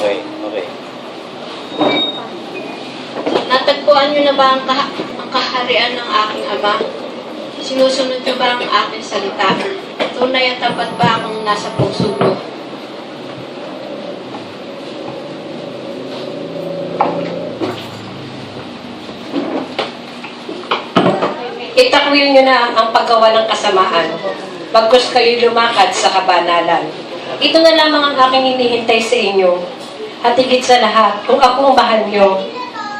Okay, okay. Natagpuan niyo na ba ang kaharian ng aking Ama? Sinusunod niyo ba ang aking salita? Tunay at tapat ba akong nasa puso mo? Itakwil niyo na ang paggawa ng kasamaan, bagkus kayo lumakad sa kabanalan. Ito na lamang ang aking hinihintay sa inyo. At higit sa lahat, kung akong mahal niyo,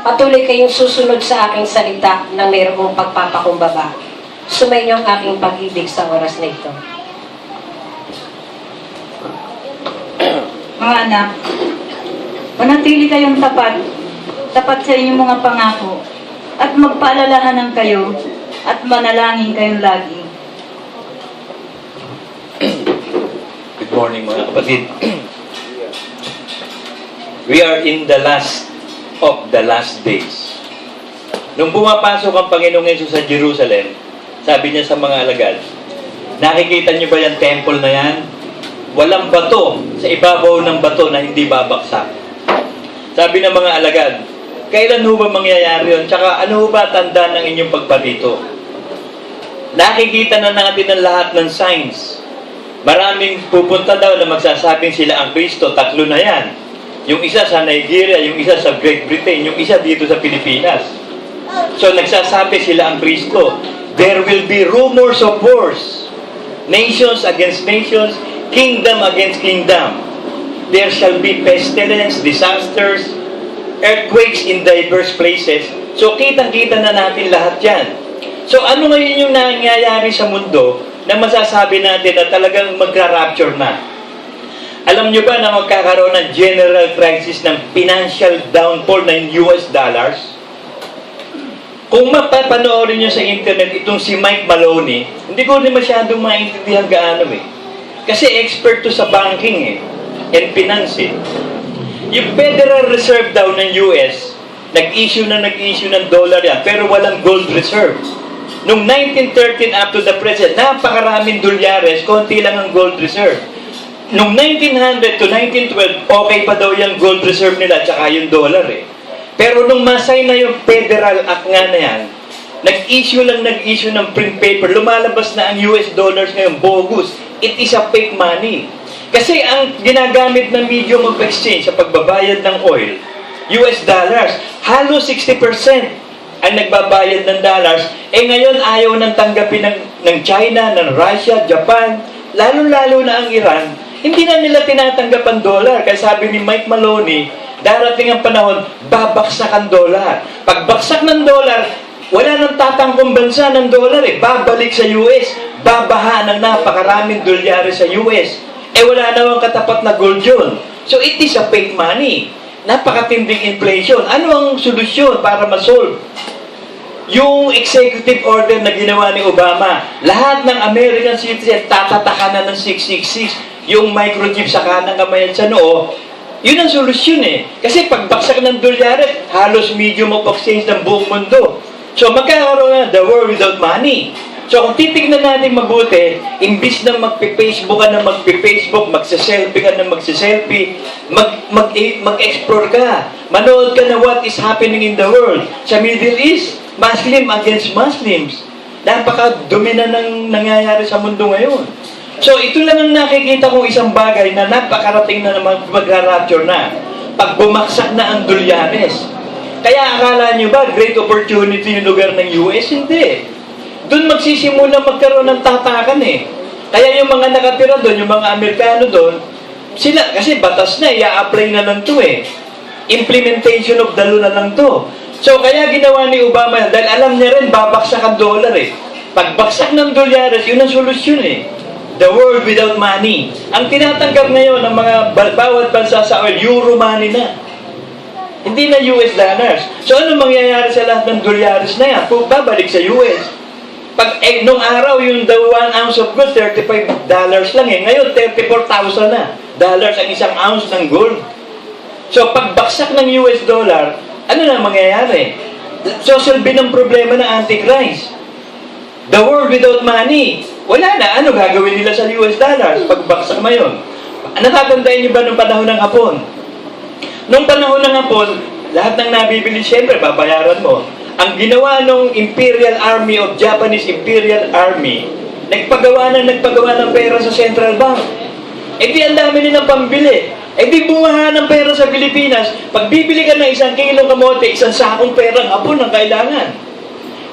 patuloy kayong susunod sa aking salita na mayroong pagpapakumbaba. Sumainyo ang aking pag-ibig sa oras na ito. Mga anak, manatili kayong tapat sa inyong mga pangako, at magpaalalahanan kayo, at manalangin kayong lagi. Good morning mga kapatid. We are in the last of the last days. Nung pumapasok ang Panginoong Yesus sa Jerusalem, sabi niya sa mga alagad, nakikita niyo ba yung temple na yan? Walang bato sa ibabaw ng bato na hindi babaksak. Sabi ng mga alagad, kailan ho ba mangyayari yun? Tsaka ano ho ba tanda ng inyong pagparito? Nakikita na natin ang lahat ng signs. Maraming pupunta daw na magsasabing sila ang Kristo. 3 na yan. Yung isa sa Nigeria, yung isa sa Great Britain, yung isa dito sa Pilipinas. So nagsasabi sila ang Kristo. There will be rumors of wars. Nations against nations, kingdom against kingdom. There shall be pestilence, disasters, earthquakes in diverse places. So kitang-kita na natin lahat yan. So ano ngayon yung nangyayari sa mundo na masasabi natin na talagang magra-rapture na? Alam nyo ba na magkakaroon ng general crisis ng financial downfall ng US dollars? Kung mapapanoorin nyo sa internet itong si Mike Maloney, hindi ko rin masyadong maintindihan gaano eh. Kasi expert to sa banking and finance eh. Yung Federal Reserve daw ng US, nag-issue ng dollar yan, pero walang gold reserve. Noong 1913 up to the present, napakaraming dolyares, konti lang ang gold reserve. Noong 1900 to 1912, okay pa daw yung gold reserve nila at saka yung dollar eh. Pero nung masay na yung Federal Act nga na yan, nag-issue ng print paper, lumalabas na ang US dollars ngayon, bogus. It is a fake money. Kasi ang ginagamit na medium of exchange sa pagbabayad ng oil, US dollars, halos 60% ang nagbabayad ng dollars. Eh ngayon ayaw nang tanggapin ng China, ng Russia, Japan, lalo-lalo na ang Iran. Hindi na nila tinatanggap ang dollar. Kaya sabi ni Mike Maloney, darating ang panahon, babaksak ang dollar. Pagbaksak ng dollar, wala nang tatangkong bansa ng dollar eh. Babalik sa US, babaha ng napakaraming dolyares sa US. Eh wala namang katapat na gold yun. So it is a fake money. Napakatinding inflation. Ano ang solusyon para ma-solve? Yung executive order na ginawa ni Obama, lahat ng American citizens tatatakanan ng 666. Yung microchip sa kanang kamay at sa noo, yun ang solusyon eh. Kasi pagbaksak ng dolyares, halos medium of exchange ng buong mundo. So magkakaroon na the world without money. So kung titignan natin mabuti, imbis na magpe-Facebook ka na magpe-Facebook, magse-selfie ka na magse-selfie, mag-explore ka, manood ka na what is happening in the world. Sa Middle East, Muslim against Muslims. Napakadumi na nang nangyayari sa mundo ngayon. So ito lang ang nakikita kong isang bagay na napakarating na naman magra-rapture na. Pag bumaksak na ang dolyares. Kaya akala nyo ba great opportunity yung lugar ng US? Hindi. Doon magsisimula magkaroon ng tatakan eh. Kaya yung mga nakatira doon, yung mga Amerikano doon, sila, kasi batas na, i-apply na lang to eh. Implementation of the law na lang to. So kaya ginawa ni Obama, dahil alam niya rin, babaksak ang dollar eh. Pagbaksak ng dolyares, yun ang solusyon eh. The world without money. Ang tinatanggap ngayon ng mga bawat bansa sa oil, euro money na. Hindi na US dollars. So ano mangyayari sa lahat ng dolyares na yan? Babalik sa US. Nung araw, yung the 1 ounce of gold, $35 lang eh. Ngayon, 34,000 na dollars ang isang ounce ng gold. So pagbaksak ng US dollar, ano na mangyayari? Social bin ang problema ng Antichrist. The world without money. Wala na. Ano gagawin nila sa US dollars? Pagbaksak na yun. Natatandaan niyo ba nung panahon ng Hapon? Nung panahon ng Hapon, lahat ng nabibili, siyempre, babayaran mo. Ang ginawa ng Imperial Army of Japanese Imperial Army, nagpagawa ng pera sa Central Bank. Eh di ang dami nilang pambili. Eh di bumaha ng pera sa Pilipinas. Pag bibili ka ng 1 kilong kamote, 1 sakong perang Hapon ang kailangan.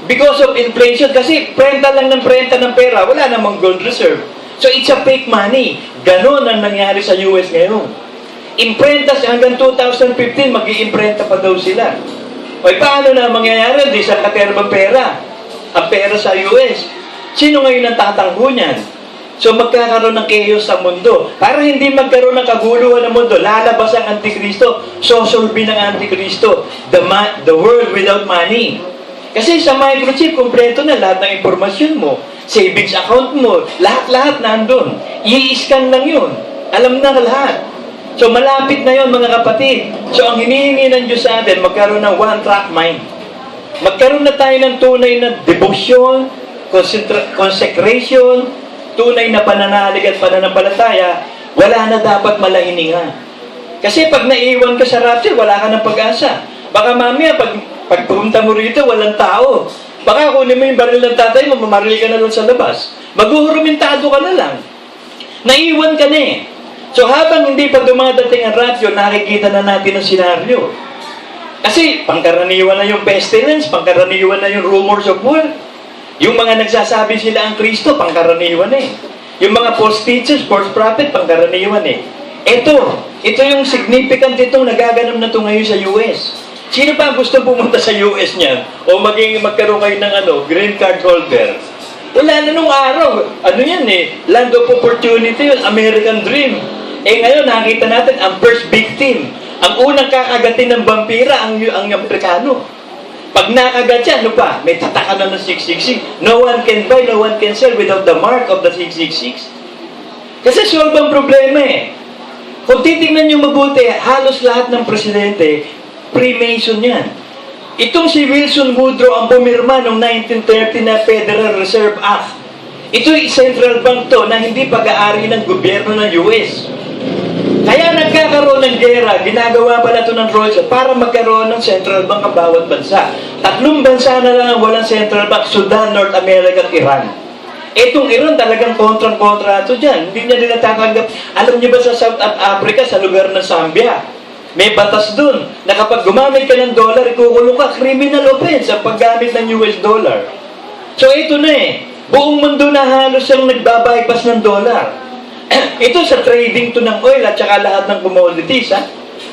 Because of inflation, kasi prenta lang ng prenta ng pera, wala namang gold reserve. So it's a fake money. Ganon ang nangyari sa US ngayon. Imprentas hanggang 2015, mag-iimprenta pa daw sila. O paano na mangyayari? Di sa katerbang pera. Ang pera sa US. Sino ngayon ang tatanggo niyan? So magkakaroon ng chaos sa mundo. Para hindi magkaroon ng kaguluhan ng mundo, lalabas ang Antikristo, sosolbi ng Antikristo, the world without money. Kasi sa microchip, kompleto na lahat ng impormasyon mo, savings account mo, lahat-lahat nandun. I-scan lang yun. Alam na lahat. So malapit na yun mga kapatid. So ang hinihingi ng Diyos sa atin, magkaroon ng one-track mind. Magkaroon na tayo ng tunay na devotion, consecration, tunay na pananalig at pananampalataya, wala na dapat malahininga. Kasi pag naiwan ka sa rapture, wala ka ng pag-asa. Baka mamaya, pag pumunta mo rito, walang tao. Baka kunin mo yung baril ng tatay mo, mamaril ka na lang sa labas. Maghuhurumintado ka na lang. Naiwan ka na eh. So habang hindi pa dumadating ang rapture, nakikita na natin ang senaryo. Kasi pangkaraniwan na yung pestilence, pangkaraniwan na yung rumors of war. Yung mga nagsasabi sila ang Kristo, pangkaraniwan eh. Yung mga false teachers, false prophet, pangkaraniwan eh. Ito yung significant itong nagaganap na ito ngayon sa US. Sino pa gusto pumunta sa US niyan? O magkaroon kayo ng green card holder? Wala na nung araw. Ano yan eh? Land of opportunity yun. American dream. Eh ngayon, nakita natin ang first victim. Ang unang kakagatin ng vampira, ang Amerikano. Pag nakagat siya, ano pa? May tataka na ng 666. No one can buy, no one can sell without the mark of the 666. Kasi solve ang problema eh. Kung titignan nyo mabuti, halos lahat ng presidente, Freemason yan. Itong si Wilson Woodrow ang pumirma noong 1930 na Federal Reserve Act. Ito yung central bank to na hindi pag-aari ng gobyerno ng US. Kaya nagkakaroon ng gera, ginagawa pala ito ng Roosevelt para magkaroon ng central bank ang bawat bansa. 3 bansa na lang ang walang central bank, Sudan, North America at Iran. Itong Iran talagang kontrang-kontra ito dyan. Hindi niya nila tatanggap. Alam niyo ba sa South Africa, sa lugar ng Zambia, may batas dun na kapag gumamit ka ng dollar, ikukulong ka, criminal offense ang paggamit ng US dollar. So ito na eh. Buong mundo na halos ang nagbabypass ng dollar. Ito sa trading to ng oil at saka lahat ng commodities. Ha?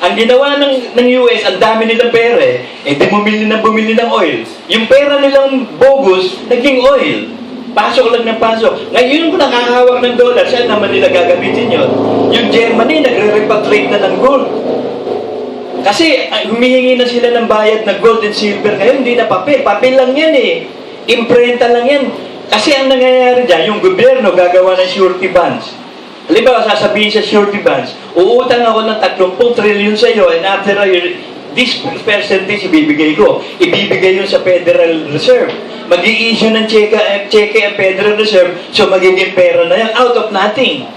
Ang ginawa ng US, ang dami nilang pera eh di bumili ng oil. Yung pera nilang bogus, naging oil. Pasok lang ng pasok. Ngayon kung nakakahawak ng dollar, saan naman nila gagamitin yun? Yung Germany, nagre-repatriate na ng gold. Kasi humihingi na sila ng bayad na gold and silver. Ngayon, hindi na papel. Papel lang yan eh. Imprenta lang yan. Kasi ang nangyayari dyan, yung gobyerno gagawa ng surety bonds. Halimbawa, sasabihin sa surety bonds, uutang ako ng 30 trillion sa iyo and after a year, this percentage ibibigay ko. Ibibigay yun sa Federal Reserve. Mag-i-issue ng cheque ang Federal Reserve, so magiging pera na yan out of nothing.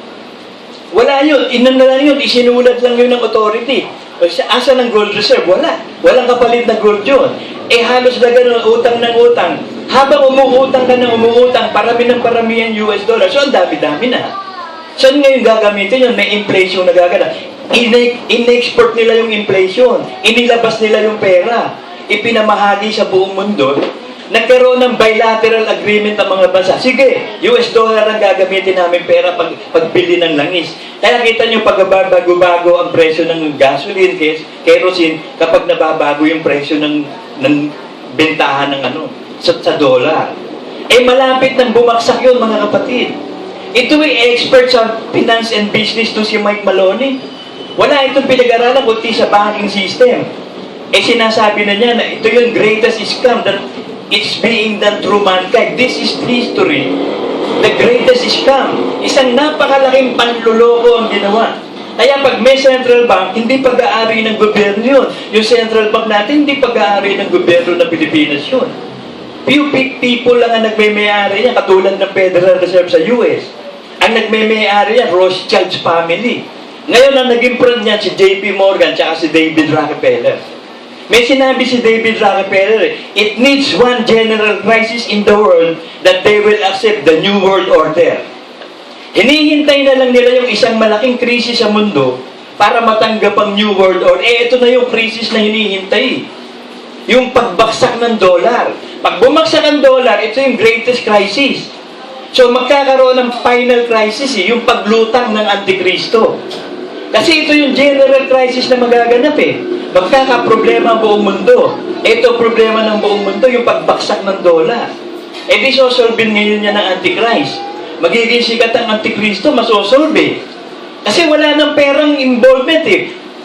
Wala yun. Inan na lang yun. Isinulat lang yun ng authority. Asa ng gold reserve? Wala. Walang kapalit na gold yun. Halos na ganun, utang ng utang. Habang umuutang ka ng umuutang, parami ng paramihan US dollar. So, ang dami-dami na. Saan ngayon gagamitin yun? May inflation na gaganap. In-export nila yung inflation. Inilabas nila yung pera. Ipinamahagi sa buong mundo. Nagkaroon ng bilateral agreement ang mga bansa. Sige, US dollar ang gagamitin namin pera pagbili ng langis. Kaya kita nyo pagbabago-bago ang presyo ng gasoline, kerosene, kapag nababago yung presyo ng bentahan ng sa dollar. Malapit nang bumagsak yun mga kapatid. Ito ay expert sa finance and business to si Mike Maloney. Wala itong pinag-aralan kundi sa banking system. Sinasabi na niya na ito yung greatest scam that it's being done through mankind. This is history. The greatest scam. Isang napakalaking panluloko ang ginawa. Kaya pag may central bank, hindi pag-aari ng gobyerno yun. Yung central bank natin, hindi pag-aari ng gobyerno ng Pilipinas yun. Few people lang ang nagme-may-ari niya, katulad ng Federal Reserve sa US. Ang nagme-may-ari niya, Rothschild's family. Ngayon, ang naging front niyan, si J.P. Morgan, tsaka si David Rockefeller. May sinabi si David Rockefeller, it needs one general crisis in the world that they will accept the New World Order. Hinihintay na lang nila yung isang malaking krisis sa mundo para matanggap ang New World Order. Ito na yung krisis na hinihintay. Yung pagbaksak ng dollar. Pag bumagsak ang dollar, ito yung greatest crisis. So magkakaroon ng final crisis, yung paglutang ng Antikristo. Kasi ito yung general crisis na magaganap Magkakaproblema ang buong mundo. Ito problema ng buong mundo, yung pagbaksak ng dollar. Di sosolvin ngayon niya ng Antichrist. Magiging sikat ang Antikristo, masosolve. Kasi wala nang perang involvement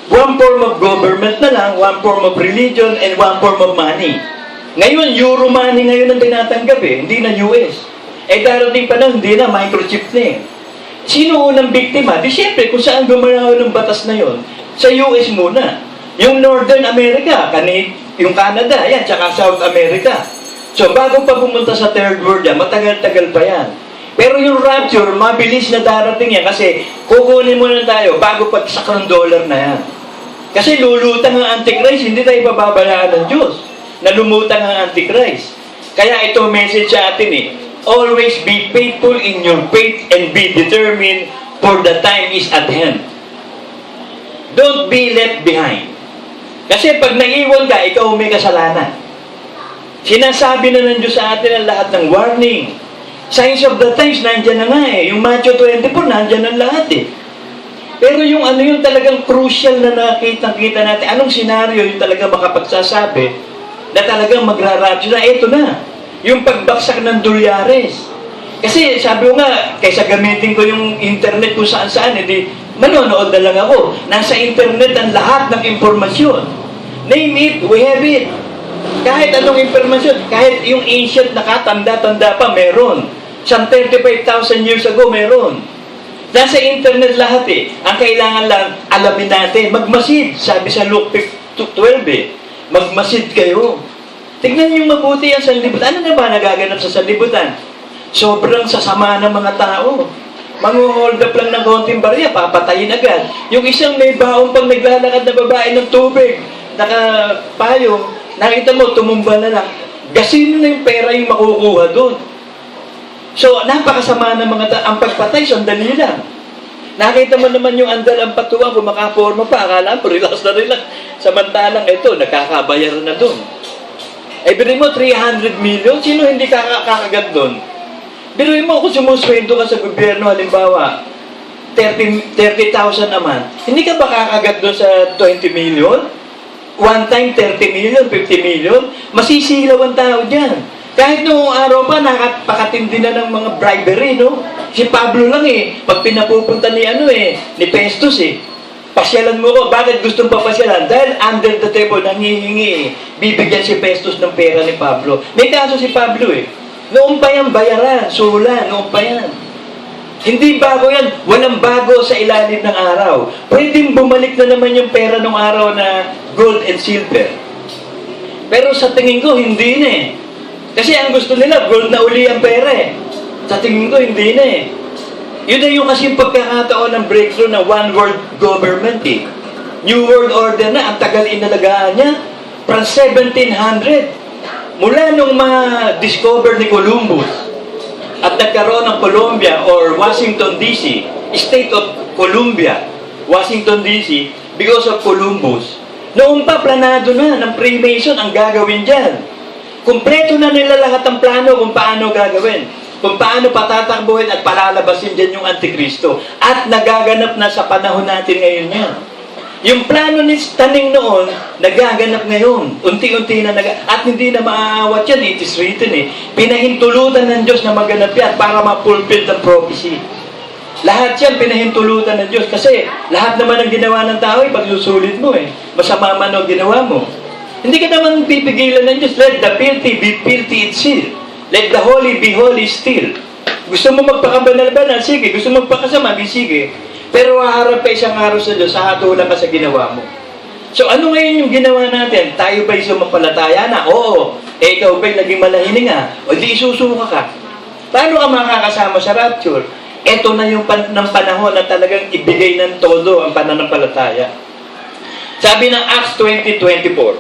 One form of government na lang, one form of religion, and one form of money. Ngayon, Euro money ngayon ang tinatanggap hindi na US. Darating pa na, hindi na, microchip na Sino unang biktima? Di syempre, kung saan gumalaw ng batas na yon, sa US muna. Yung Northern America, yung Canada, yan, tsaka South America. So, bago pa pumunta sa third world yan, matagal-tagal pa yan. Pero yung rapture, mabilis na darating yan kasi kukunin mo na tayo bago pagsak ng dollar na yan. Kasi lulutang ang Antichrist, hindi tayo pababayaan ng Diyos na lumutang ang Antichrist. Kaya ito message sa atin always be faithful in your faith and be determined for the time is at hand. Don't be left behind. Kasi pag naiwan ka, ikaw may kasalanan. Sinasabi na ng Diyos sa atin ang lahat ng warning. Signs of the times, nandyan na nga Yung Matthew 24, nandyan ang lahat Pero yung yung talagang crucial na nakita natin, anong senaryo yung talaga makapagsasabi na talagang magra-rapture na, ito na. Yung pagbaksak ng dolyares. Kasi sabi ko nga, kaysa gamitin ko yung internet kung saan-saan, manonood na lang ako. Nasa internet ang lahat ng impormasyon. Name it, we have it. Kahit anong impormasyon, kahit yung ancient nakatanda-tanda pa, meron. Some 35,000 years ago, meron. Nasa internet lahat Ang kailangan lang, alamin natin. Magmasid, sabi sa Luke 12 Magmasid kayo. Tignan niyo mabuti ang sanlibutan. Ano na ba nagaganap sa sanlibutan? Sobrang sasama ng mga tao. Mang-hold up lang ng konting barya, papatayin agad. Yung isang may baong pang naglalakad na babae ng tubig, nakapayong, nakita mo, tumumba na lang. Gasino na yung pera yung makukuha doon. So, napakasama ng mga ang pagpatay, sandali lang. Nakita mo naman yung andal ang patuwa, kung makaforma pa, akala mo, relax na relax. Samantalang ito, nagkakabayaran na doon. Biruin mo, 300 million, sino hindi kakagat doon? Biruin mo, kung sumusweldo ka sa gobyerno, halimbawa, 30,000 naman, hindi ka ba kakagat doon sa 20 million? One time, 30 million, 50 million, masisilaw ang tao dyan. Kahit noong araw pa, nakapakatindi na ng mga bribery, Si Pablo lang pag pinapupunta ni ni Festus pasyalan mo ko, bakit gustong papasyalan? Dahil under the table, nangihingi bibigyan si Festus ng pera ni Pablo. May kaso si Pablo Noong pa yan, bayaran, sulan, noong pa yan. Hindi bago yan, walang bago sa ilalim ng araw. Pwedeng bumalik na naman yung pera ng araw na gold and silver. Pero sa tingin ko, hindi na Kasi ang gusto nila, gold na uli ang pera Sa tingin ko, hindi na Yun na yung kasi pagkakataon ng breakthrough na one world government New World Order na, ang tagal inalagaan niya. From 1700. Mula nung ma-discover ni Columbus at nagkaroon ng Columbia or Washington DC, State of Columbia, Washington DC, because of Columbus. Noon pa, planado na ng Freemason ang gagawin dyan. Kumpleto na nila lahat ng plano kung paano gagawin. Kung paano patatakbuhin at palalabasin dyan yung Antikristo. At nagaganap na sa panahon natin ngayon yan. Yung plano ni Taning noon, nagaganap ngayon. Unti-unti na at hindi na maaawat yan. It is written Pinahintulutan ng Diyos na maganap yan para ma-fulfill the prophecy. Lahat yan pinahintulutan ng Diyos. Kasi lahat naman ng ginawa ng tao pagsusulit mo Masama man ang ginawa mo. Hindi ka naman pipigilan ng Diyos. Let the filthy be filthy still. Let the holy be holy still. Gusto mo magpakabanal-banal? Sige. Gusto mo magpakasama? Sige. Pero haharap ka isang araw sa Diyos, hahatulan ka sa ginawa mo. So ano ngayon yung ginawa natin? Tayo ba'y sumampalataya na? Oo. Ikaw ba'y naging malahining O di isusuka ka. Paano ka makakasama sa rapture? Ito na yung ng panahon na talagang ibigay ng todo ang pananampalataya. Sabi ng Acts 20:24,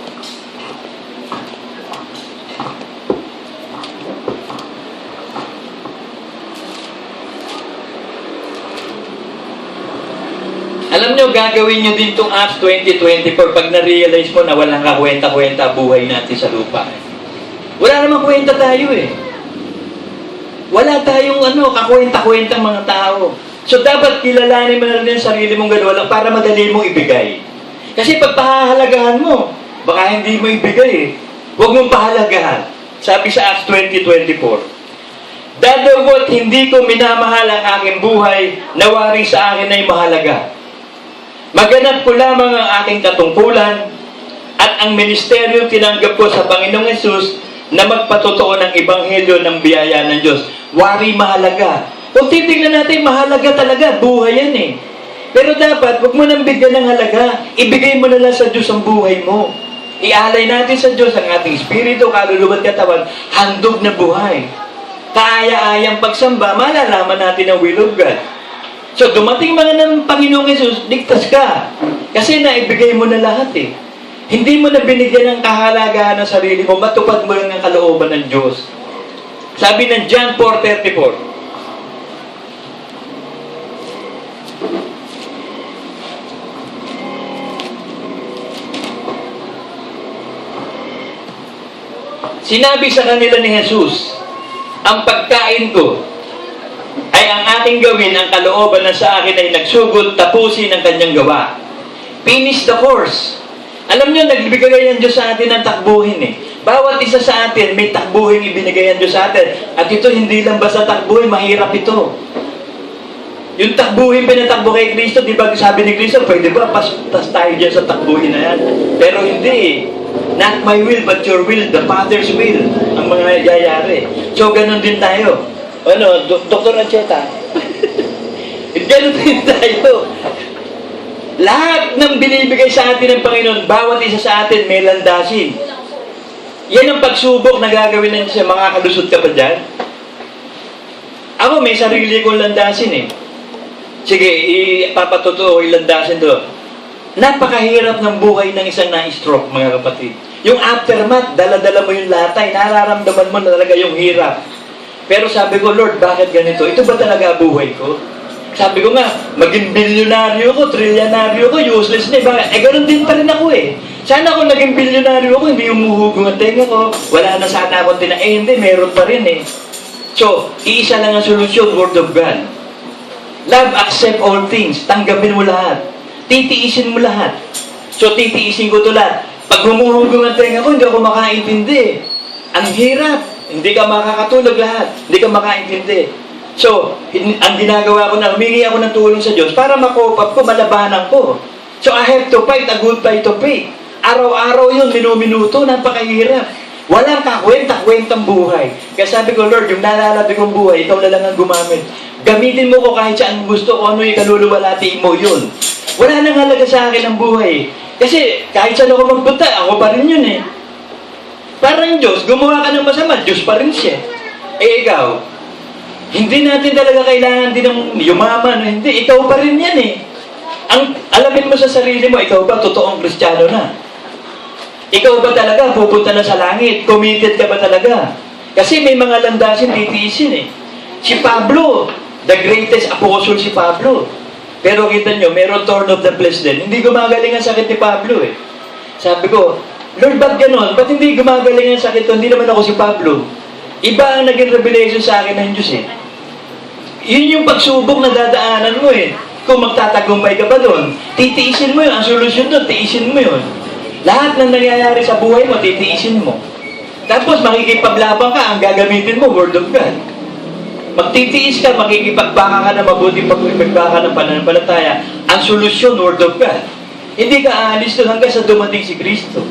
alam nyo, gagawin nyo din itong Acts 20:24 pag na-realize mo na walang kakwenta-kwenta buhay natin sa lupa. Wala namang kwenta tayo eh. Wala tayong kakwenta-kwentang mga tao. So dapat kilalanin mo na rin ang sarili mong gano'n para madali mong ibigay. Kasi pag pahahalagahan mo, baka hindi mo ibigay eh. Huwag mong pahalagahan. Sabi sa Acts 20:24, dadawat hindi ko minamahal ang aking buhay, nawari sa akin ay mahalaga. Maganap ko lamang ang aking katungkulan at ang ministeryo tinanggap ko sa Panginoong Hesus na magpatotoo ng Ebanghelyo ng biyaya ng Diyos. Wari mahalaga. Kung titignan natin, mahalaga talaga. Buhay yan eh. Pero dapat, huwag mo nang bigyan ng halaga. Ibigay mo na lang sa Diyos ang buhay mo. Ialay natin sa Diyos ang ating espiritu, kaluluwa at katawan, handog na buhay. Kaaya-ayang pagsamba, malalaman natin ang will of God. So, dumating mga ng Panginoong Hesus, ligtas ka. Kasi naibigay mo na lahat eh. Hindi mo na binigyan ng kahalagahan ng sarili mo, matupad mo lang ang kalooban ng Diyos. Sabi ng John 4:34, sinabi sa kanila ni Jesus, ang pagkain ko ay ang aking gawin, ang kalooban na sa akin ay nagsugod, tapusin ang kanyang gawa. Finish the course. Alam nyo, nagbigay ang Diyos sa atin ng takbuhin eh. Bawat isa sa atin, may takbuhin ibinigay ang Diyos sa atin. At ito, hindi lang basta takbuhin, mahirap ito. Yung takbuhin pinatakbo kay Kristo, di ba sabi ni Kristo, pwede ba pas tayo dyan sa takbuhin na yan? Pero hindi eh. Not my will, but your will, the Father's will, ang mga yayari. So, ganun din tayo. Dr. Ancheta? Ganun din tayo. Lahat ng binibigay sa atin ng Panginoon, bawat isa sa atin may landasin. Yan ang pagsubok na gagawin ng siya. Makakalusot ka pa dyan? Ako, may sarili kong landasin eh. Sige, ipapatotoo yung landasin to. Napakahirap ng buhay ng isang na-stroke, mga kapatid. Yung aftermath, dala-dala mo yung latay, nararamdaman mo na talaga yung hirap. Pero sabi ko, Lord, bakit ganito? Ito ba talaga buhay ko? Sabi ko nga, maging bilyonaryo ko, trilyonaryo ko, useless na. Ganun din pa rin ako eh. Sana kung naging bilyonaryo ko, hindi umuhugong ang tenga ko. Wala na sana akong hindi, meron pa rin eh. So, iisa lang ang solusyon, Word of God. Love, accept all things. Tanggapin mo lahat. Titiisin mo lahat. So, titiisin ko ito lahat. Pag humuhugong ang tenga ko, hindi ako makaintindi. Ang hirap. Hindi ka makakatulog lahat. Hindi ka makaintindi. So, ang ginagawa ko na, humingi ako ng tulong sa Diyos para ma-cope up ko, malabanan ko. So, I have to fight a good fight of faith. Araw-araw yun, minuminuto, napakahirap. Walang kakwenta-kwentang buhay. Kaya sabi ko, Lord, yung nalalabi kong buhay, ikaw na lang ang gumamit. Gamitin mo ko kahit saan gusto ko, ano yung kaluluwalati mo yun. Wala nang halaga sa akin ang buhay. Kasi kahit saan ako magpunta, ako pa rin yun eh. Parang Diyos, gumawa ka ng masama, Diyos pa rin siya. Eh ikaw, hindi natin talaga kailangan din ng yumaman. Hindi, ikaw pa rin yan eh. Alamin mo sa sarili mo, ikaw ba totoong Kristiyano na? Ikaw ba talaga pupunta na sa langit? Committed ka ba talaga? Kasi may mga landasin titiisin eh. Si Pablo, the greatest apostle si Pablo. Pero kita nyo, meron thorn of the flesh din. Hindi gumagaling ang sakit ni Pablo eh. Sabi ko, Lord, ba't ganon? Ba't hindi gumagaling ang sakit ko? Hindi naman ako si Pablo. Iba ang naging revelation sa akin ng Diyos eh. Yun yung pagsubok na dadaanan mo eh. Kung magtatagumpay ka pa doon, titiisin mo yun. Ang solusyon doon, tiisin mo yun. Lahat ng nangyayari sa buhay mo, titiisin mo. Tapos makikipaglabang ka, ang gagamitin mo, Word of God. Magtitiis ka, makikipagbaka ka na mabuting pagkipagbaka ng pananampalataya. Ang solusyon, Word of God. Hindi ka aalis doon hanggang sa dumating si Kristo.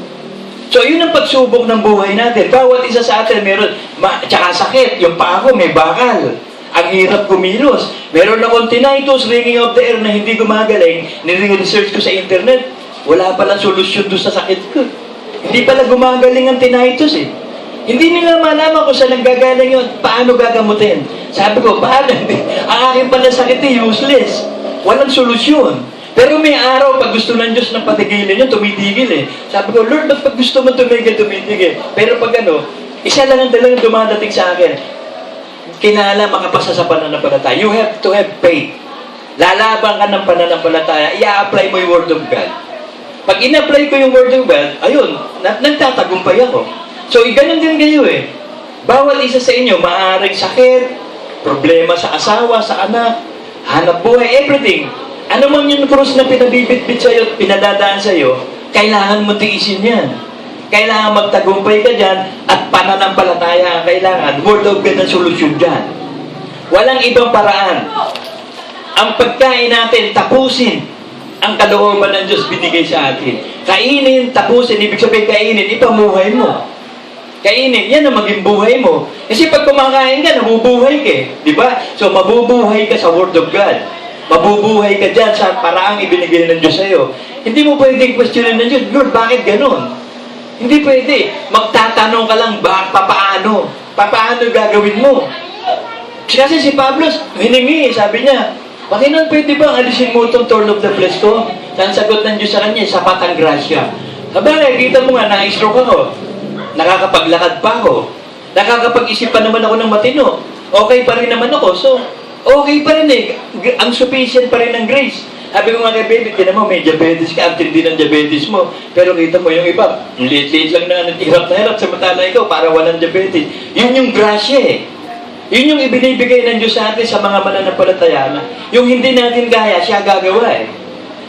So, yun ang pagsubok ng buhay natin. Bawat isa sa atin meron, tsaka sakit. Yung paa ko may bakal. Ang hirap kumilos. Meron akong tinnitus, ringing of the air na hindi gumagaling. Nire-research ko sa internet. Wala palang solusyon doon sa sakit ko. Hindi pala gumagaling ang tinnitus eh. Hindi nila malaman kung saan nanggagaling yun, paano gagamutin. Sabi ko, paano? Ang aking pala sakit useless. Walang solusyon. Pero may araw, pag gusto ng Diyos ng patigilin yun, tumitigil eh. Sabi ko, Lord, ba't pag gusto mo tumigil, tumitigil? Pero pag isa lang ang dalang dumadating sa akin, kinala makapasa sa pananampalataya. You have to have faith. Lalaban ka ng pananampalataya, i-apply mo yung Word of God. Pag in-apply ko yung Word of God, ayun, nagtatagumpay ako. So, ganun din kayo eh. Bawat isa sa inyo, maaaring sakit, problema sa asawa, sa anak, hanap buhay, everything. Ano man yung krus na pinabibitbit sa'yo, pinadadaan sa'yo, kailangan mo tiisin yan. Kailangan magtagumpay ka dyan at pananampalataya ang kailangan. Word of God ang solusyon dyan. Walang ibang paraan. Ang pagkain natin, tapusin ang kalooban ng Diyos binigay sa atin. Kainin, tapusin, ibig sabihin kainin, ipamuhay mo. Kainin, yan ang maging buhay mo. Kasi pag kumakain ka, nabubuhay ka eh. Di ba? So, mabubuhay ka sa Word of God. Mabubuhay ka dyan sa paraang ibinigay ng Diyos sa'yo. Hindi mo pwedeng questionin ng Diyos, Lord, bakit ganun? Hindi pwede. Magtatanong ka lang, papaano? Papaano gagawin mo? Kasi si Pablo, hiningi, sabi niya, Panginoon, pwede ba alisin mo itong thorn of the flesh ko? Saan sagot ng Diyos sa kanya, sapat ang grasya. Sabagay, kita mo nga, na-stroke ako. Nakakapaglakad pa ako. Nakakapag-isip pa naman ako ng matino. Okay pa rin naman ako. So, okay pa rin eh. Ang sufficient pa rin ng grace. Sabi ko nga kay baby, tinan mo, may diabetes ka, ang tindi ng diabetes mo. Pero kita mo yung iba, liit-liit lang na hirap na hirap, samantala ikaw, para walang diabetes. Yun yung grasya eh. Yun yung ibinibigay ng Diyos sa atin sa mga mananampalataya na yung hindi natin kaya, siya gagawa eh.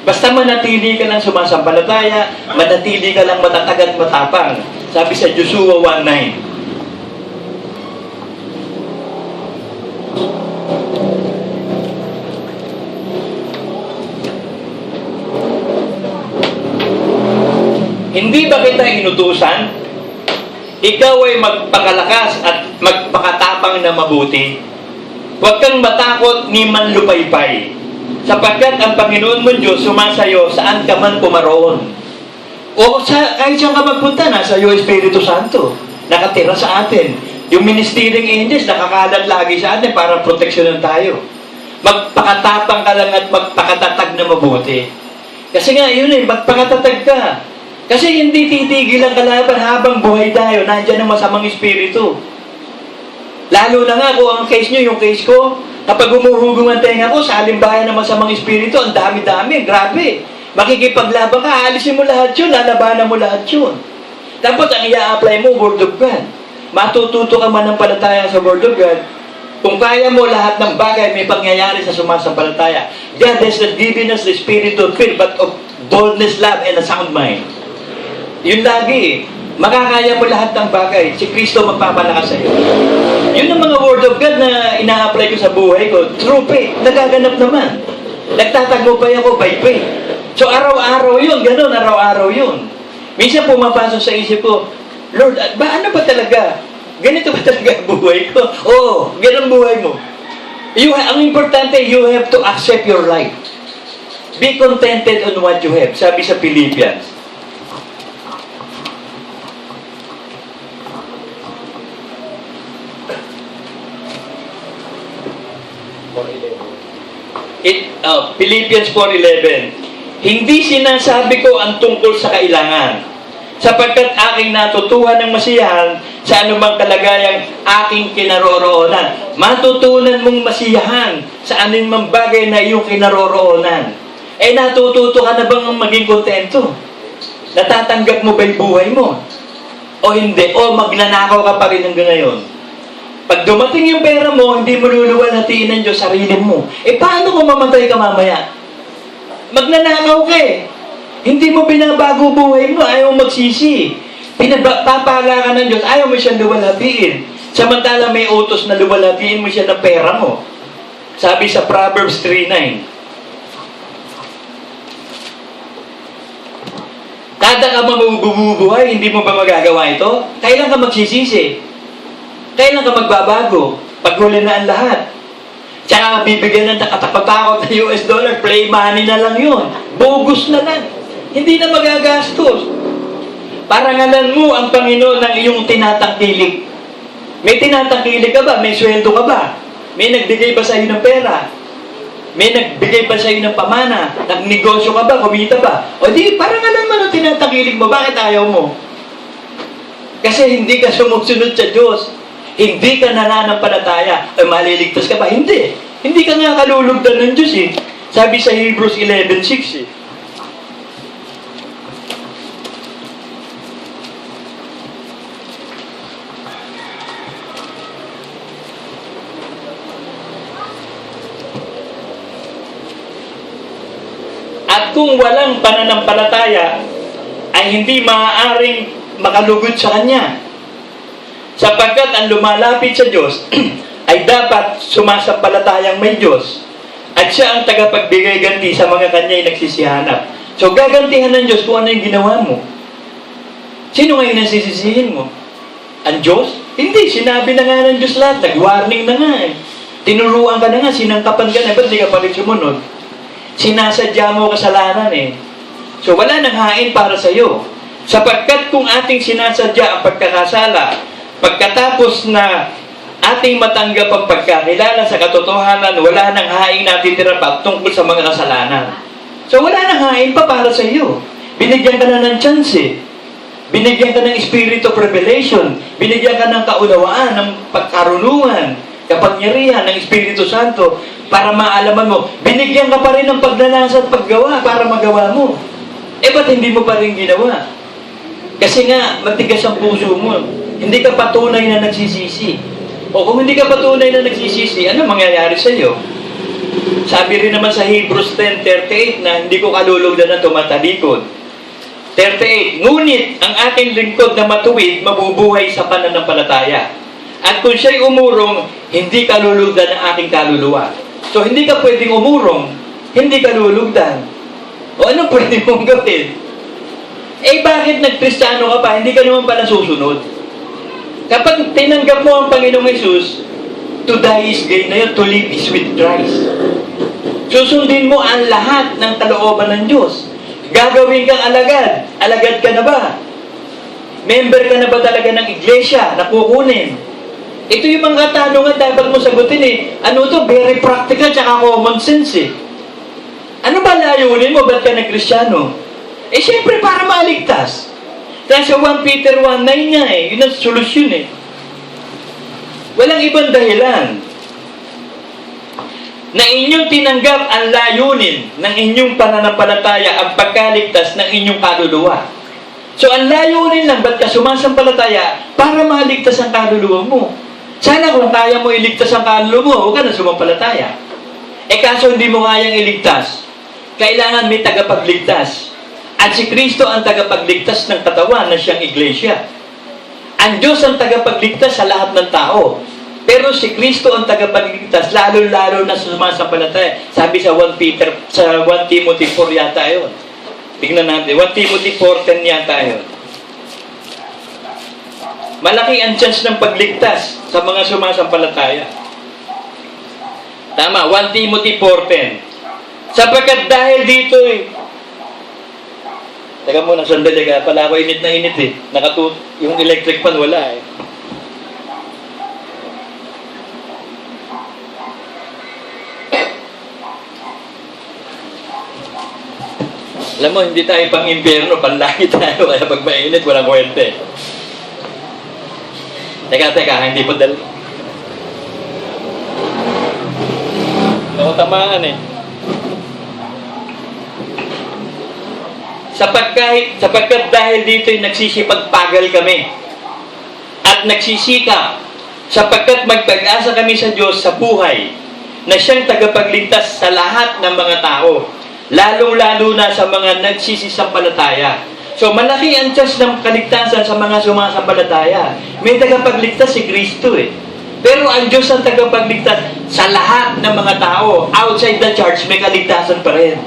Basta manatili ka lang sumasampalataya, manatili ka lang matatag at matapang. Sabi sa Joshua 1:9. Hindi ba kita inutusan? Ikaw ay magpakalakas at magpakatapang na mabuti. Huwag kang matakot ni manlupaypay. Sapagkat ang Panginoon mong Diyos sumasayo saan ka man pumaroon. O kahit saan ka magpunta, nasa iyo Espiritu Santo. Nakatira sa atin. Yung ministering angels, nakakalat lagi sa atin para proteksyonan tayo. Magpakatapang ka lang at magpakatatag na mabuti. Kasi nga, yun eh, magpakatatag ka. Kasi hindi titigil ang kalaban habang buhay tayo. Nandiyan ang masamang espiritu. Lalo na nga kung ang case nyo, yung case ko, kapag umuhugong ang tenga ko, sa halimbayan ng masamang espiritu, ang dami-dami, grabe. Makikipaglaban ka, alisin mo lahat yun, lalabanan mo lahat yun. Dapat ang i-apply mo, Word of God. Matututo ka man ng palataya sa Word of God. Kung kaya mo lahat ng bagay, may pangyayari sa sumasampalataya. God has not given us the spirit of fear, but of boldness, love, and a sound mind. Yun lagi, makakaya mo lahat ng bagay. Si Kristo magpapalakas sa iyo. Yun ang mga Word of God na ina-apply ko sa buhay ko. True faith, nagaganap naman. Nagtatagumpay ako by faith. So araw-araw yun, ganun, araw-araw yun. Minsan pumapasok sa isip ko, Lord, ano ba talaga? Ganito ba talaga buhay ko? Oo, ganun buhay mo. Ang importante, you have to accept your life. Be contented on what you have. Sabi sa Philippians. Philippians 4:11. Hindi sinasabi ko ang tungkol sa kailangan, sapagkat aking natutuhan ng masiyahan sa anumang kalagayang aking kinaroroonan. Matutunan mong masiyahan sa anumang bagay na iyong kinaroroonan. Natututo ka na bang maging kontento? Natatanggap mo ba yung buhay mo? O hindi? O magnanakaw ka pa rin hanggang ngayon? Pag dumating yung pera mo, hindi mo luluwalhatiin ng Diyos sarili mo. Paano kung mamatay ka mamaya? Magnanakaw ka eh. Hindi mo binabago buhay mo, ayaw magsisi. Papala ka ng Diyos, ayaw mo siyang luwalhatiin. Samantala may utos na luwalhatiin mo siya ng pera mo. Sabi sa Proverbs 3:9. Kada ka mabubuhay, hindi mo ba magagawa ito? Kailan ka magsisisi? Kailan ka magbabago? Paghuli na ang lahat. Tsaka bibigyan ng katapatakot na US dollar, play money na lang yun. Bogus na lang. Hindi na magagastos. Parangalan mo ang Panginoon ng iyong tinatangkilik. May tinatangkilik ka ba? May sweldo ka ba? May nagbigay ba sa iyo ng pera? May nagbigay ba sa iyo ng pamana? Nagnegosyo ka ba? Kumita ba? O di, parangalan mo ng tinatangkilik mo. Bakit ayaw mo? Kasi hindi ka sumusunod sa Diyos. Hindi ka nananampalataya. Maliligtas ka ba? Hindi. Hindi ka nga kalulugdan ng Diyos eh. Sabi sa Hebrews 11:6 eh. At kung walang pananampalataya, ay hindi maaaring makalugod sa Kanya. Sapagkat ang lumalapit sa Diyos ay dapat sumasampalatayang may Diyos at siya ang tagapagbigay ganti sa mga Kanya'y nagsisihanap. So gagantihan ng Diyos kung ano yung ginawa mo. Sino ngayon ang sisisihin mo? Ang Diyos? Hindi, sinabi na nga ng Diyos lahat. Nag-warning na nga eh. Tinuruan ka na nga, sinangkapan ka na. Ba't di ka pa rin sumunod? Sinasadya mo kasalanan eh. So wala nang hain para sa iyo. Sapagkat kung ating sinasadya ang pagkakasala, pagkatapos na ating matanggap ang pagkakilala sa katotohanan, wala nang hain natitira pa tungkol sa mga kasalanan. So wala nang hain pa para sa iyo. Binigyan ka na ng chance eh. Binigyan ka ng spirit of revelation. Binigyan ka ng kaunawaan, ng pagkarunungan, kapangyarihan ng Espiritu Santo para maalaman mo. Binigyan ka pa rin ng pagnanasa at paggawa para magawa mo. Eh ba't hindi mo pa rin ginawa? Kasi nga, matigas ang puso mo. Hindi ka patunay na nagsisisi. O kung hindi ka patunay na nagsisisi, ano mangyayari sa iyo? Sabi rin naman sa Hebrews 10:38 na hindi ko kalulugdan na tumatalikod. 38, ngunit ang ating lingkod na matuwid, mabubuhay sa pananampalataya. At kung siya'y umurong, hindi kalulugdan ang ating kaluluwa. So, hindi ka pwedeng umurong, hindi kalulugdan. O anong pwede mong gawin? Eh, bakit nagkristyano ka pa? Hindi ka naman pala susunod. Kapag tinanggap mo ang Panginoong Hesus, to die is gain na yun, to live is with Christ. Susundin mo ang lahat ng kalooban ng Diyos. Gagawin kang alagad. Alagad ka na ba? Member ka na ba talaga ng iglesia na kukunin? Ito yung mga katanungan dapat mo sagutin eh. Ano to? Very practical tsaka common sense eh. Ano ba layunin mo? Ba't ka nagkristyano? Eh syempre para maligtas. Kaya sa 1 Peter 1:9 nga eh. Yun ang solusyon eh. Walang ibang dahilan na inyong tinanggap ang layunin ng inyong pananampalataya ang pagkaligtas ng inyong kaluluwa. So ang layunin lang, ba't ka sumasampalataya? Para maligtas ang kaluluwa mo. Sana kung kaya mo iligtas ang kaluluwa mo, huwag ka na sumampalataya. Eh kaso hindi mo kayang iligtas, kailangan may tagapagligtas. At si Kristo ang tagapagligtas ng katawan na siyang iglesia. Ang Diyos ang tagapagligtas sa lahat ng tao. Pero si Kristo ang tagapagligtas, lalo-lalo na sa sumasampalataya. Sabi sa 1 Timothy 4 yata yun. Tignan natin, 1 Timothy 4:10 yata yun. Malaki ang chance ng pagligtas sa mga sumasampalataya. Tama, 1 Timothy 4:10. Sapagkat dahil dito eh, teka muna, sandali ka, pala ako init na init eh. Yung electric fan wala eh. Alam mo, hindi tayo pang impyerno, panlaki tayo, kaya pag mainit, walang kwente. Teka, hindi pa dal... Ako tamaan eh. Sapagkat dahil dito'y nagsisipagpagal kami at nagsisikap, sapagkat magpag-asa kami sa Diyos sa buhay na siyang tagapagligtas sa lahat ng mga tao, lalong-lalo na sa mga nagsisisampalataya. So, malaki ang chance ng kaligtasan sa mga sumasampalataya. May tagapagligtas si Kristo eh. Pero ang Diyos ang tagapagligtas sa lahat ng mga tao. Outside the church, may kaligtasan pa rin.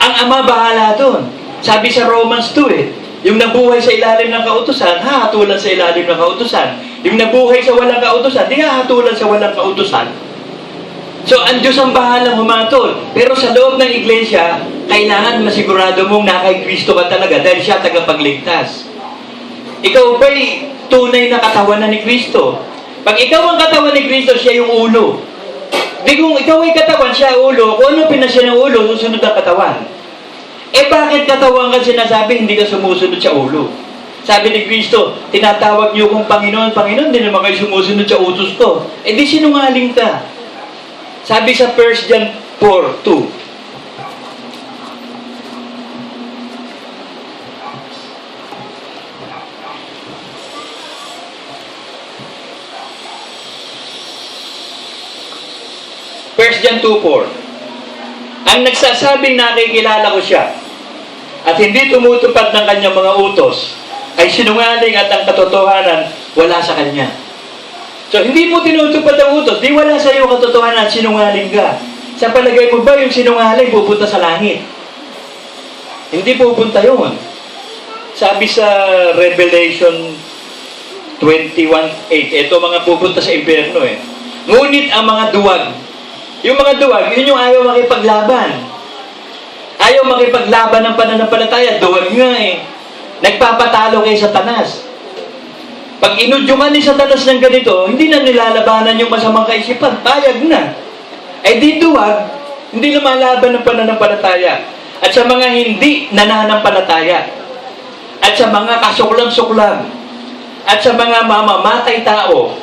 Ang Ama bahala doon. Sabi sa Romans 2 eh, yung nabuhay sa ilalim ng kautusan, hahatulan sa ilalim ng kautusan. Yung nabuhay sa walang kautusan, di hahatulan sa walang kautusan. So, ang Diyos ang bahalang humatol. Pero sa loob ng iglesia, kailangan masigurado mong na kay Kristo ka talaga dahil siya tagapagligtas. Ikaw ba'y tunay na katawan na ni Kristo? Pag ikaw ang katawan ni Kristo, siya yung ulo. Di kung ikaw ay katawan, siya ulo, kung ano pinasya ng ulo, susunod ang katawan. Eh bakit katawan ka sinasabi, hindi ka sumusunod sa ulo? Sabi ni Kristo, tinatawag niyo kong Panginoon, Panginoon, hindi naman kayo sumusunod sa utos ko. Eh di sinungaling ka. Sabi sa 1 John 4:2, John 2:4. Ang nagsasabing nakikilala ko siya at hindi tumutupad ng kanyang mga utos ay sinungaling at ang katotohanan wala sa kanya. So, hindi mo tinutupad ang utos, di wala sa iyo katotohanan, sinungaling ka. Sa palagay mo ba yung sinungaling pupunta sa langit? Hindi pupunta yun. Sabi sa Revelation 21:8, ito mga pupunta sa impyerno eh. Ngunit ang mga duwag, yung mga duwag, yun yung ayaw makipaglaban. Ayaw makipaglaban ng pananampalataya. Duwag nga eh. Nagpapatalo kay Satanas. Pag inudyukan ni Satanas ng ganito, hindi na nilalabanan yung masamang kaisipan. Payag na. Eh di duwag, hindi lumalaban ng pananampalataya. At sa mga hindi nananampalataya. At sa mga kasuklam-suklam. At sa mga mamamatay tao.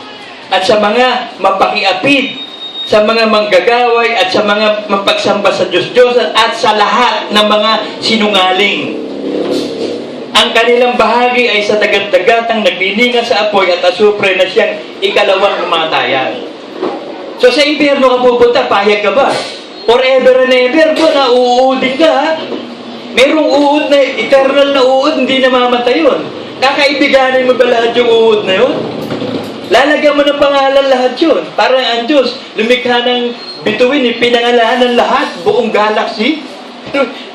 At sa mga mapakiapid. Sa mga manggagaway at sa mga mapagsamba sa Diyos-Diyosan at sa lahat ng mga sinungaling. Ang kanilang bahagi ay sa dagat-dagatang nagbininga sa apoy at asupre na siyang ikalawang kamatayan. So sa impyerno ka pupunta, payag ka ba? Forever and ever po, na uuudin ka ha? Merong uud na, eternal na uud, hindi namamatay yun. Kakaibiganin mo ba lahat yung uud na yun? Lalagyan mo ng pangalan lahat yun. Parang ang Diyos, lumikha ng bituin, pinangalahan ng lahat, buong galaxy.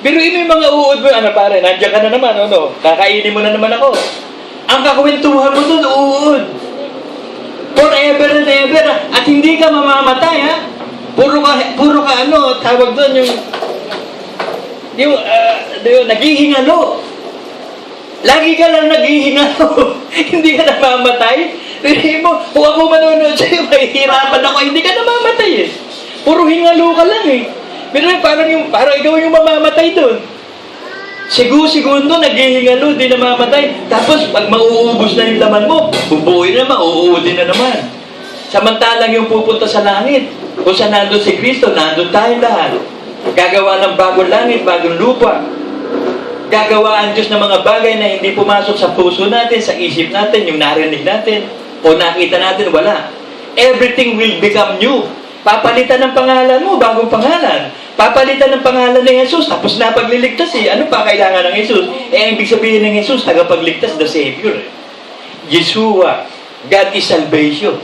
Pero yung mga uod mo, ano pare, nandiyan ka na naman, ano? Kakainin mo na naman ako. Ang kakwentuhan mo dun, uod. Forever and ever, at hindi ka mamamatay, ha? Puro ka ano, tawag doon yung naghihingalo. Lagi ka lang naghihingalo. Hindi ka namamatay. Hindi mo, kung ako manonood sa'yo, mahihirapan ako. Hindi ka namamatay eh. Puro hingalo ka lang eh. Pero parang ikaw yung mamamatay doon. Segundo, naghihingalo, di namamatay. Tapos, pag mauubos na yung laman mo, bubuoy na naman, uuudin na naman. Samantalang yung pupunta sa langit, kung saan nandun si Kristo, nandun tayo lahat. Gagawa ng bagong langit, bagong lupa. Gagawa ang Diyos ng mga bagay na hindi pumasok sa puso natin, sa isip natin, yung narinig natin, o nakita natin, wala. Everything will become new. Papalitan ng pangalan mo, bagong pangalan. Papalitan ng pangalan ni Jesus, tapos na pagliligtas eh. Ano pa kailangan ng Jesus? Eh, ang ibig sabihin ng Jesus, tagapagligtas, the Savior. Yeshua, God is salvation.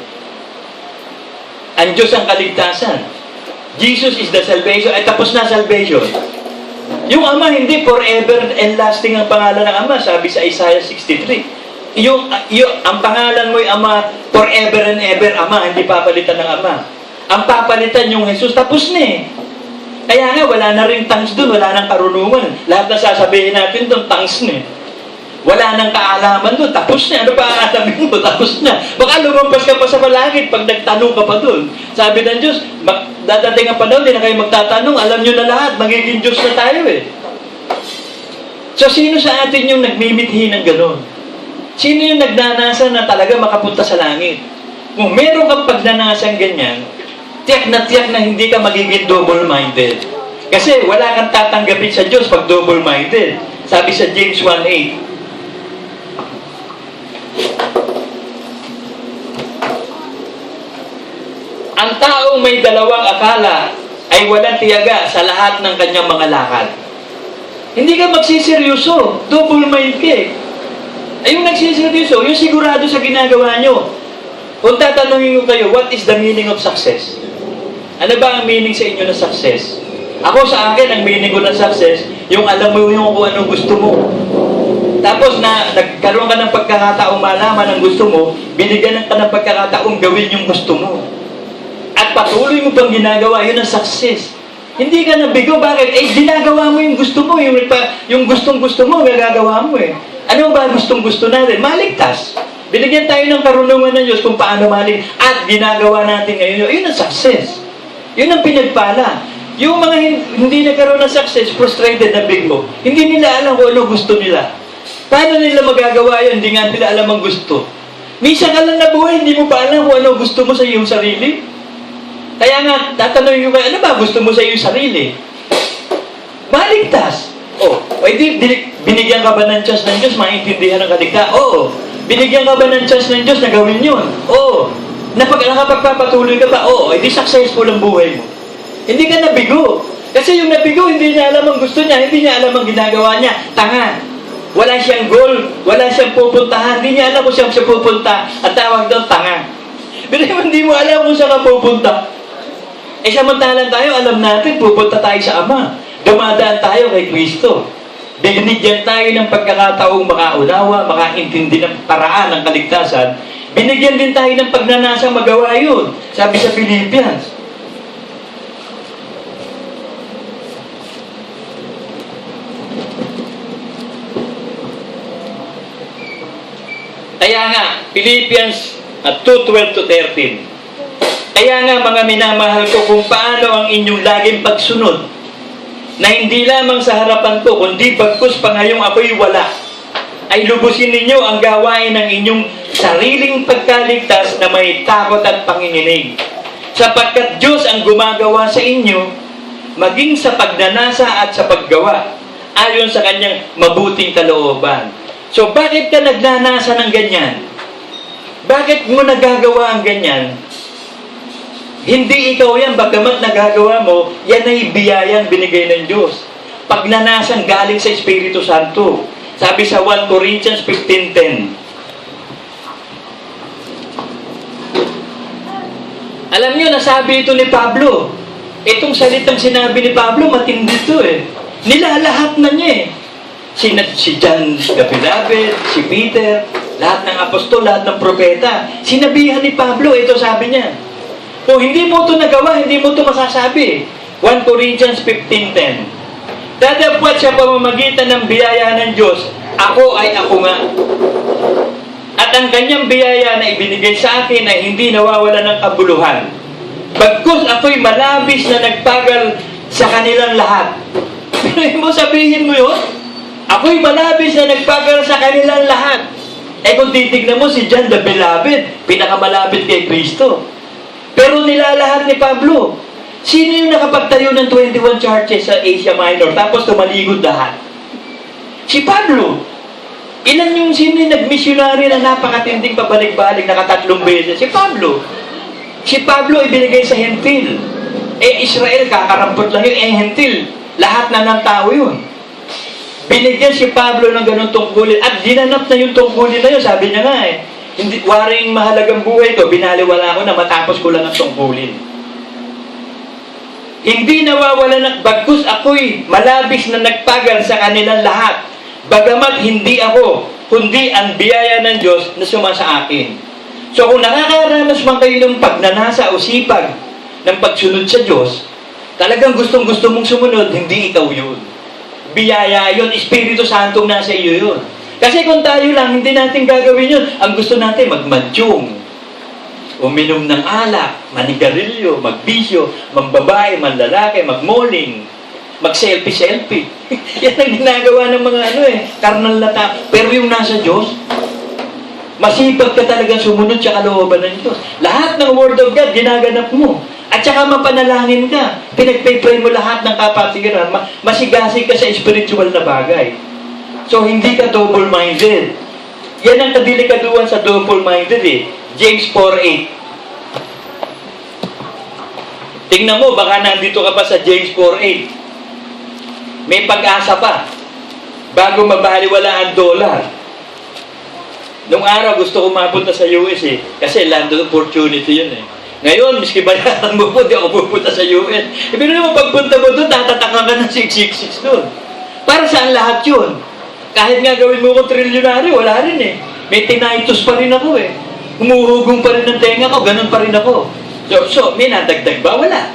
Ang Diyos ang kaligtasan. Jesus is the salvation. Ay, tapos na salvation. Yung Ama, hindi forever and lasting ang pangalan ng Ama, sabi sa Isaiah 63. Ang pangalan mo ay Ama, forever and ever, Ama, hindi papalitan ng Ama. Ang papalitan yung Jesus, tapos na eh. Kaya nga, wala na rin tongues doon, wala nang karunungan. Lahat na sasabihin natin doon, tongues na eh. Wala nang kaalaman doon, tapos na. Ano pa aalamin mo? Tapos na. Baka lumampas ka pa sa malangit pag nagtanong ka pa doon. Sabi ng Diyos, dadating ang panahon, di na kayo magtatanong, alam nyo na lahat, magiging Diyos na tayo eh. So, sino sa atin yung nagmimithi ng gano'n? Sino yung nagnanasa na talaga makapunta sa langit? Kung meron kang pagnanasang ganyan, tiyak na hindi ka magiging double-minded. Kasi wala kang tatanggapin sa Diyos pag double-minded. Sabi sa James 1:8, ang taong may dalawang akala ay walang tiyaga sa lahat ng kanyang mga lakad. Hindi ka magsiseryoso. Double mind ka eh. Ay, yung nagsiseryoso, yung sigurado sa ginagawa nyo. Kung tatanungin ko kayo, what is the meaning of success? Ano ba ang meaning sa inyo ng success? Ako sa akin, ang meaning ko ng success, yung alam mo yung kung anong gusto mo. Tapos nagkaroon ka ng pagkakataong malaman ang gusto mo, binigyan ka ng pagkakataong gawin yung gusto mo. at patuloy mo pang ginagawa, yun ang success. Hindi ka nabigo. Bakit? Ginagawa mo yung gusto mo. Yung gustong-gusto mo, gagagawa mo eh. Ano ba gustong-gusto natin? Maligtas. Binigyan tayo ng karunungan ng Diyos kung paano maligtas. At ginagawa natin ngayon, yun ang success. Yun ang pinagpala. Yung mga hindi nagkaroon ng success, frustrated na bigo, hindi nila alam kung ano gusto nila. Paano nila magagawa yun? Hindi nga nila alam ang gusto. Minsan ka lang nabuhay, hindi mo pa alam kung ano gusto mo sa iyong sarili. Kaya nga, tatanungin ko kayo, ano ba gusto mo sa iyong sarili? Maligtas. Binigyan ka ba ng chance ng Diyos, maintindihan ang kaligtasan? Oo. Binigyan ka ba ng chance ng Diyos na gawin yun? Oo. Nakapagpapatuloy ka ba? Oo. Di successful ang buhay mo. Hindi ka nabigo. Kasi yung nabigo, hindi niya alam ang gusto niya, hindi niya alam ang ginagawa niya. Tanga. Wala siyang goal, wala siyang pupuntahan, hindi niya alam kung saan siya pupunta. At tawag doon, tanga. Pero hindi mo alam kung saan ka pupunta. Samantalang tayo, alam natin, pupunta tayo sa Ama. Dumadaan tayo kay Kristo. Binigyan tayo ng pagkakataong makaunawa, makaintindi ng paraan ng kaligtasan. Binigyan din tayo ng pagnanasang magawa yun. Sabi sa Philippians. Kaya nga, Philippians 2:12-13. Kaya nga mga minamahal ko kung paano ang inyong laging pagsunod na hindi lamang sa harapan ko, kundi bagkus pa ngayong ako'y wala, ay lubusin ninyo ang gawain ng inyong sariling pagkaligtas na may takot at panginginig. Sapagkat Diyos ang gumagawa sa inyo, maging sa pagnanasa at sa paggawa, ayon sa kanyang mabuting kalooban. So, bakit ka nagnanasa ng ganyan? Bakit mo nagagawa ang ganyan? Hindi ikaw yan, bagamat nagagawa mo, yan ay biyayang binigay ng Diyos. Pagnanasang galing sa Espiritu Santo. Sabi sa 1 Corinthians 15:10. Alam niyo, nasabi ito ni Pablo. Itong salitang sinabi ni Pablo, matindi ito eh. Nilalahat na niya eh. Si John the Beloved, si Peter, lahat ng apostol, lahat ng propeta. Sinabihan ni Pablo, ito sabi niya. Kung hindi mo ito nagawa, hindi mo ito masasabi. 1 Corinthians 15:10. Dadapwat sa pamamagitan ng biyaya ng Diyos, ako ay ako nga. At ang kanyang biyaya na ibinigay sa akin ay hindi nawawala ng kabuluhan. Bagkus ako'y malabis na nagpagal sa kanilang lahat. Pero mo sabihin mo yun? Ako'y malabis na nagpagal sa kanilang lahat. Kung titignan mo si John the Beloved, pinakamalapit kay Kristo. Pero nilalahat ni Pablo. Sino yung nakapagtayo ng 21 churches sa Asia Minor tapos tumaligod lahat? Si Pablo. Sino yung nag-missionary na napakatinding pabalik-balik, nakatatlong beses? Si Pablo. Si Pablo ibinigay sa Hentil. Israel, kakarampot lang yun. Hentil, lahat na ng tao yun. Binigyan si Pablo ng ganun tungkulin at ginanap na yung tungkulin na yun. Sabi niya nga hindi, waring mahalagang buhay ko, binaliwala ko na matapos ko lang ang tungkulin. Hindi nawawala ng bagkus ako'y malabis na nagpagal sa kanilang lahat. Bagamat hindi ako, kundi ang biyaya ng Diyos na suma sa akin. So kung nakakaranas man kayo ng pagnanasa o sipag ng pagsunod sa Diyos, talagang gustong-gusto mong sumunod, hindi ikaw yun. Biyaya yun, Espiritu Santong nasa iyo yun. Kasi kung tayo lang, hindi natin gagawin yun. Ang gusto natin, magmantyong, uminom ng alak, manigarilyo, magbisyo, mambabae, manlalaki, magmoling, mag-selfie-selfie. Yan ang ginagawa ng mga karnal na tao. Pero yung nasa Diyos, masipag ka talagang sumunod sa kalooban ng Diyos. Lahat ng Word of God, ginaganap mo. At saka mapanalangin ka. Pinagpipray mo lahat ng kapatiran. Masigasig ka sa spiritual na bagay. So, hindi ka double-minded. Yan ang kadelikaduhan sa double-minded James 4:8. Tingnan mo, baka nandito ka pa sa James 4:8. May pag-asa pa. Bago mabaliwala ang dollar. Nung araw, gusto ko mapunta sa US kasi land of opportunity yun Ngayon, miski bayaran mo po, di ako pupunta sa US. Pero naman, pagpunta mo doon, tatataka ka ng 666 doon. Para saan lahat yun? Kahit nga gawin mo ko trilyonary, wala rin May tinnitus pa rin ako Humuhugong pa rin ang tenga ko, ganun pa rin ako. So, may nadagdag ba? Wala.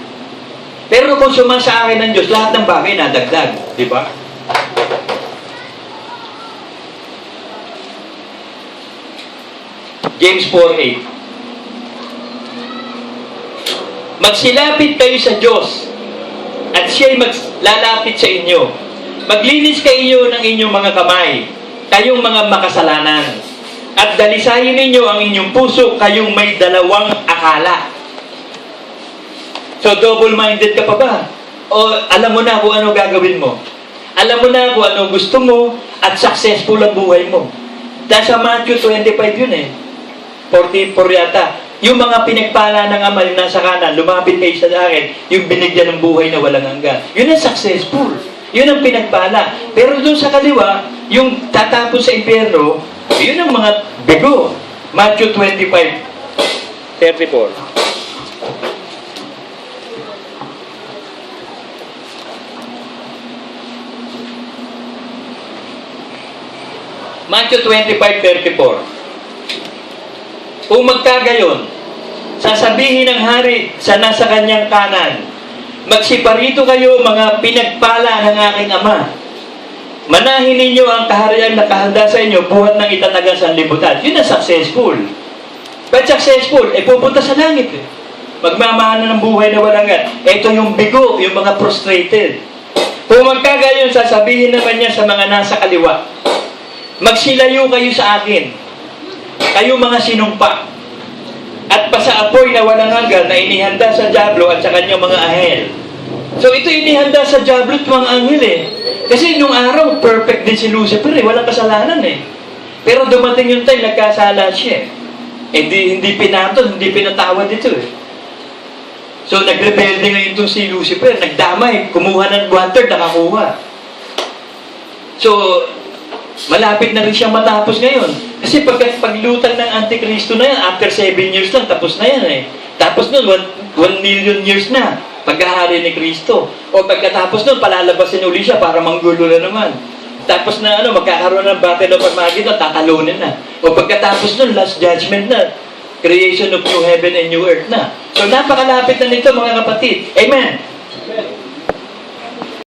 Pero kung sumasa akin ng Diyos, lahat ng bagay nadagdag. Di ba? James 4:8. Magsilapit kayo sa Diyos at siya'y maglalapit sa inyo. Maglinis kayo ng inyong mga kamay, kayong mga makasalanan. At dalisayin ninyo ang inyong puso, kayong may dalawang akala. So, double-minded ka pa ba? O alam mo na kung ano gagawin mo? Alam mo na kung ano gusto mo at successful ang buhay mo. Dahil sa Matthew 25 yun eh. 44 yata. Yung mga pinagpala ng Ama, yung nasa kanan, lumapit kayo sa akin, yung binigyan ng buhay na walang hanggan. Yun ang successful. Yun ang pinagpala. Pero doon sa kaliwa, yung tatapos sa impyerno, yun ang mga bigo. Matthew 25:34. Matthew 25:34. Kung magkagayon, sasabihin ng hari sa nasa kanyang kanan, magsiparito kayo mga pinagpala ng aking Ama. Manahin ninyo ang kaharian na kahanda sa inyo buhat ng itatagang sanlibutan. Yun ang successful. But successful, pupunta sa langit eh. Magmamahal ng buhay na walang hanggan. Ito yung bigo, yung mga frustrated. Kung magkagayon, sasabihin naman niya sa mga nasa kaliwa, magsilayo kayo sa akin, kayo mga sinumpa, at pasaapoy na walang hanggan na inihanda sa Diablo at sa kanyang mga ahel. So ito inihanda sa Diablo at mga anghel eh. Kasi nung araw, perfect din si Lucifer eh. Walang kasalanan eh. Pero dumating yung time, nagkasala siya eh. Hindi pinatol, hindi pinatawad ito eh. So nagrebelde ngayon itong si Lucifer. Nagdamay, kumuha ng 1/3, nakakuha. So, malapit na rin siyang matapos ngayon. Kasi paglutang ng Antikristo na yan, after 7 years lang, tapos na yan eh. Tapos nun, 1 million years na, paghahari ni Kristo. O pagkatapos nun, palalabasin uli siya para manggulo na naman. Tapos na magkakaroon ng Battle of Armageddon, tatalunin na. O pagkatapos nun, Last Judgment na. Creation of new heaven and new earth na. So napakalapit na nito mga kapatid. Amen?